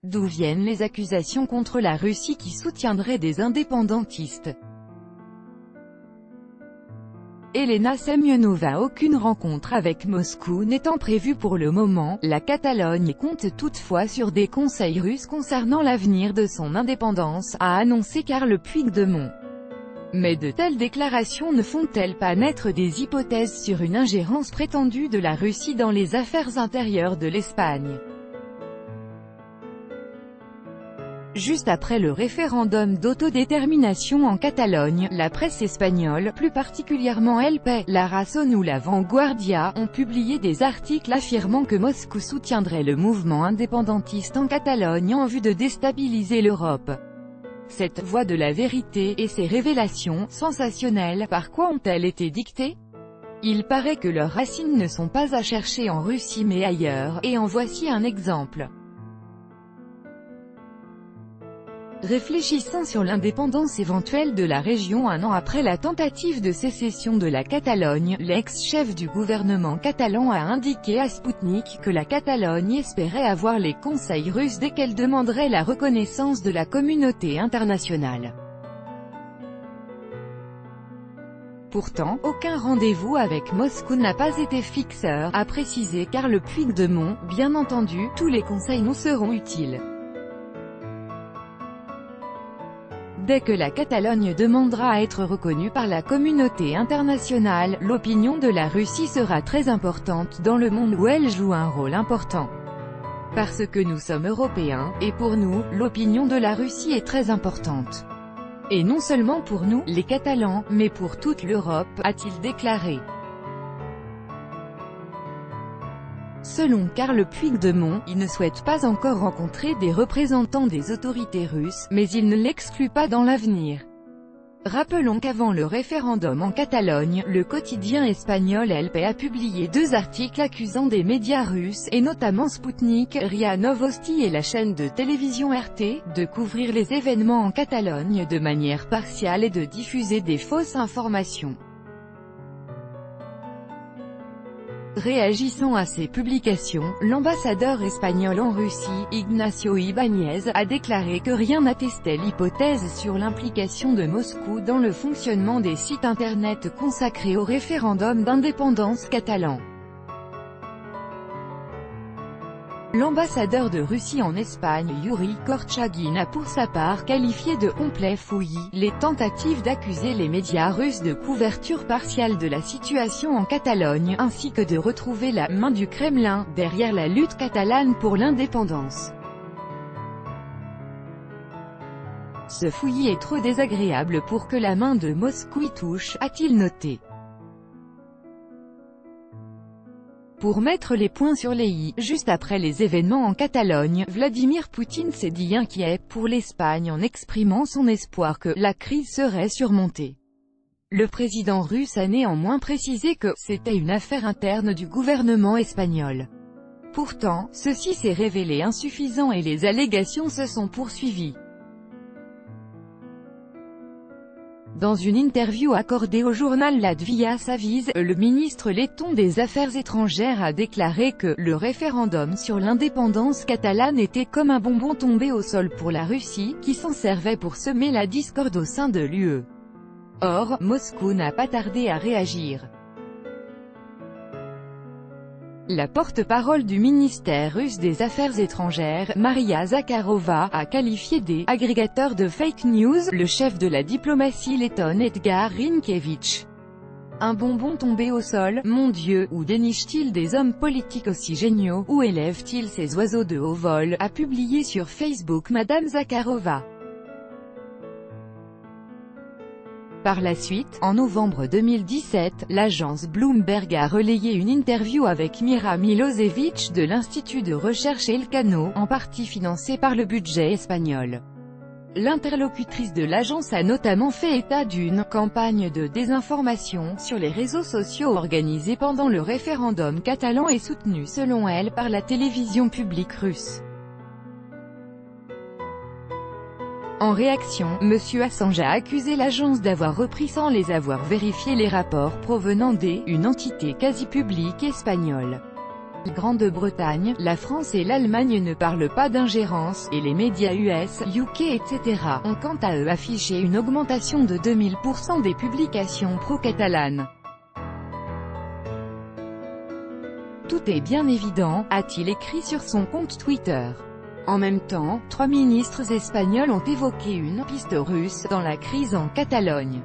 D'où viennent les accusations contre la Russie qui soutiendrait des indépendantistes? Elena Semyonova. Aucune rencontre avec Moscou n'étant prévue pour le moment, la Catalogne compte toutefois sur des conseils russes concernant l'avenir de son indépendance, a annoncé Carles Puigdemont. Mais de telles déclarations ne font-elles pas naître des hypothèses sur une ingérence prétendue de la Russie dans les affaires intérieures de l'Espagne? Juste après le référendum d'autodétermination en Catalogne, la presse espagnole, plus particulièrement El País, La Razón ou La Vanguardia, ont publié des articles affirmant que Moscou soutiendrait le mouvement indépendantiste en Catalogne en vue de déstabiliser l'Europe. Cette « voie de la vérité » et ces révélations, sensationnelles, par quoi ont-elles été dictées? Il paraît que leurs racines ne sont pas à chercher en Russie mais ailleurs, et en voici un exemple. Réfléchissant sur l'indépendance éventuelle de la région un an après la tentative de sécession de la Catalogne, l'ex-chef du gouvernement catalan a indiqué à Sputnik que la Catalogne espérait avoir les conseils russes dès qu'elle demanderait la reconnaissance de la communauté internationale. Pourtant, aucun rendez-vous avec Moscou n'a pas été fixé, a précisé Carles Puigdemont. Bien entendu, tous les conseils nous seront utiles. Dès que la Catalogne demandera à être reconnue par la communauté internationale, l'opinion de la Russie sera très importante dans le monde où elle joue un rôle important. Parce que nous sommes européens, et pour nous, l'opinion de la Russie est très importante. Et non seulement pour nous, les Catalans, mais pour toute l'Europe, a-t-il déclaré. Selon Carles Puigdemont, il ne souhaite pas encore rencontrer des représentants des autorités russes, mais il ne l'exclut pas dans l'avenir. Rappelons qu'avant le référendum en Catalogne, le quotidien espagnol El País a publié 2 articles accusant des médias russes, et notamment Sputnik, RIA Novosti et la chaîne de télévision RT, de couvrir les événements en Catalogne de manière partiale et de diffuser des fausses informations. Réagissant à ces publications, l'ambassadeur espagnol en Russie, Ignacio Ibáñez, a déclaré que rien n'attestait l'hypothèse sur l'implication de Moscou dans le fonctionnement des sites internet consacrés au référendum d'indépendance catalan. L'ambassadeur de Russie en Espagne Yuri Korchagin a pour sa part qualifié de « complet fouillis » les tentatives d'accuser les médias russes de couverture partiale de la situation en Catalogne, ainsi que de retrouver la « main du Kremlin » derrière la lutte catalane pour l'indépendance. Ce fouillis est trop désagréable pour que la main de Moscou y touche, a-t-il noté. Pour mettre les points sur les i, juste après les événements en Catalogne, Vladimir Poutine s'est dit inquiet pour l'Espagne en exprimant son espoir que la crise serait surmontée. Le président russe a néanmoins précisé que c'était une affaire interne du gouvernement espagnol. Pourtant, ceci s'est révélé insuffisant et les allégations se sont poursuivies. Dans une interview accordée au journal Latvija Savīze, le ministre letton des Affaires étrangères a déclaré que « le référendum sur l'indépendance catalane était comme un bonbon tombé au sol pour la Russie, qui s'en servait pour semer la discorde au sein de l'UE ». Or, Moscou n'a pas tardé à réagir. La porte-parole du ministère russe des Affaires étrangères, Maria Zakharova, a qualifié des « agrégateurs de fake news » le chef de la diplomatie lettonne Edgar Rinkēvič. Un bonbon tombé au sol, mon Dieu, où déniche-t-il des hommes politiques aussi géniaux, où élève-t-il ces oiseaux de haut vol, a publié sur Facebook Madame Zakharova. Par la suite, en novembre 2017, l'agence Bloomberg a relayé une interview avec Mira Milosevic de l'Institut de recherche Elcano, en partie financé par le budget espagnol. L'interlocutrice de l'agence a notamment fait état d'une « campagne de désinformation » sur les réseaux sociaux organisée pendant le référendum catalan et soutenue selon elle par la télévision publique russe. En réaction, M. Assange a accusé l'agence d'avoir repris sans les avoir vérifié les rapports provenant une entité quasi-publique espagnole. Grande-Bretagne, la France et l'Allemagne ne parlent pas d'ingérence, et les médias US, UK etc. ont quant à eux affiché une augmentation de 2000% des publications pro-catalanes. Tout est bien évident, a-t-il écrit sur son compte Twitter. En même temps, 3 ministres espagnols ont évoqué une « piste russe » dans la crise en Catalogne.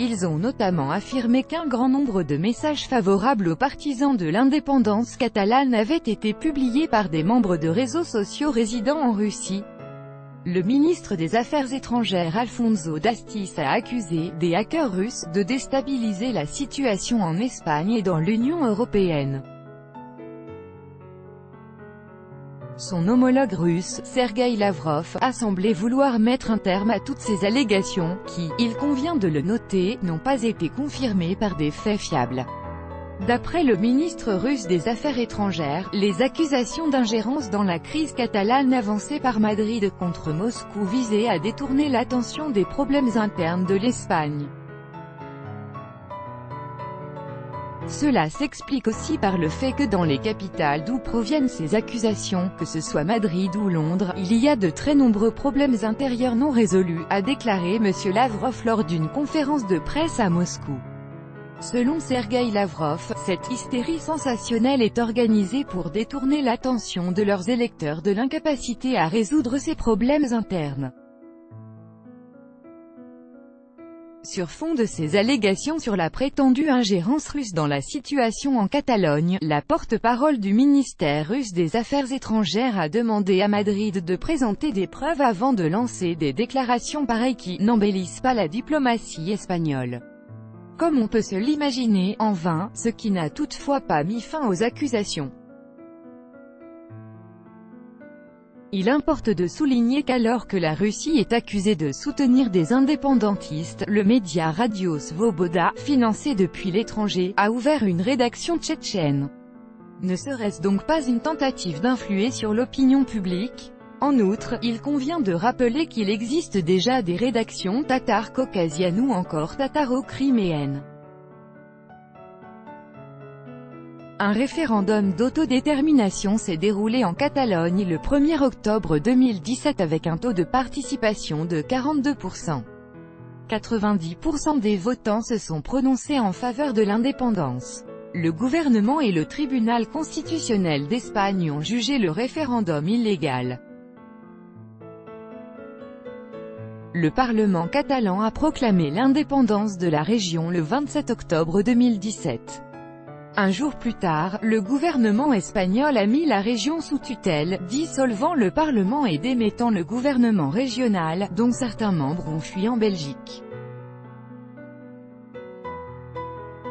Ils ont notamment affirmé qu'un grand nombre de messages favorables aux partisans de l'indépendance catalane avaient été publiés par des membres de réseaux sociaux résidant en Russie. Le ministre des Affaires étrangères Alfonso Dastis a accusé des hackers russes de déstabiliser la situation en Espagne et dans l'Union européenne. Son homologue russe, Sergueï Lavrov, a semblé vouloir mettre un terme à toutes ces allégations, qui, il convient de le noter, n'ont pas été confirmées par des faits fiables. D'après le ministre russe des Affaires étrangères, les accusations d'ingérence dans la crise catalane avancées par Madrid contre Moscou visaient à détourner l'attention des problèmes internes de l'Espagne. Cela s'explique aussi par le fait que dans les capitales d'où proviennent ces accusations, que ce soit Madrid ou Londres, il y a de très nombreux problèmes intérieurs non résolus, a déclaré M. Lavrov lors d'une conférence de presse à Moscou. Selon Sergueï Lavrov, cette hystérie sensationnelle est organisée pour détourner l'attention de leurs électeurs de l'incapacité à résoudre ces problèmes internes. Sur fond de ces allégations sur la prétendue ingérence russe dans la situation en Catalogne, la porte-parole du ministère russe des Affaires étrangères a demandé à Madrid de présenter des preuves avant de lancer des déclarations pareilles qui n'embellissent pas la diplomatie espagnole. Comme on peut se l'imaginer, en vain, ce qui n'a toutefois pas mis fin aux accusations. Il importe de souligner qu'alors que la Russie est accusée de soutenir des indépendantistes, le média Radio Svoboda, financé depuis l'étranger, a ouvert une rédaction tchétchène. Ne serait-ce donc pas une tentative d'influer sur l'opinion publique? En outre, il convient de rappeler qu'il existe déjà des rédactions tataro-caucasiennes ou encore tataro-criméennes. Un référendum d'autodétermination s'est déroulé en Catalogne le 1er octobre 2017 avec un taux de participation de 42%. 90% des votants se sont prononcés en faveur de l'indépendance. Le gouvernement et le tribunal constitutionnel d'Espagne ont jugé le référendum illégal. Le Parlement catalan a proclamé l'indépendance de la région le 27 octobre 2017. Un jour plus tard, le gouvernement espagnol a mis la région sous tutelle, dissolvant le Parlement et démettant le gouvernement régional, dont certains membres ont fui en Belgique.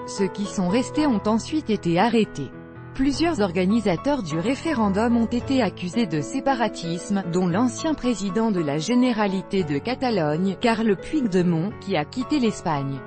Ceux qui sont restés ont ensuite été arrêtés. Plusieurs organisateurs du référendum ont été accusés de séparatisme, dont l'ancien président de la Généralité de Catalogne, Carles Puigdemont, qui a quitté l'Espagne.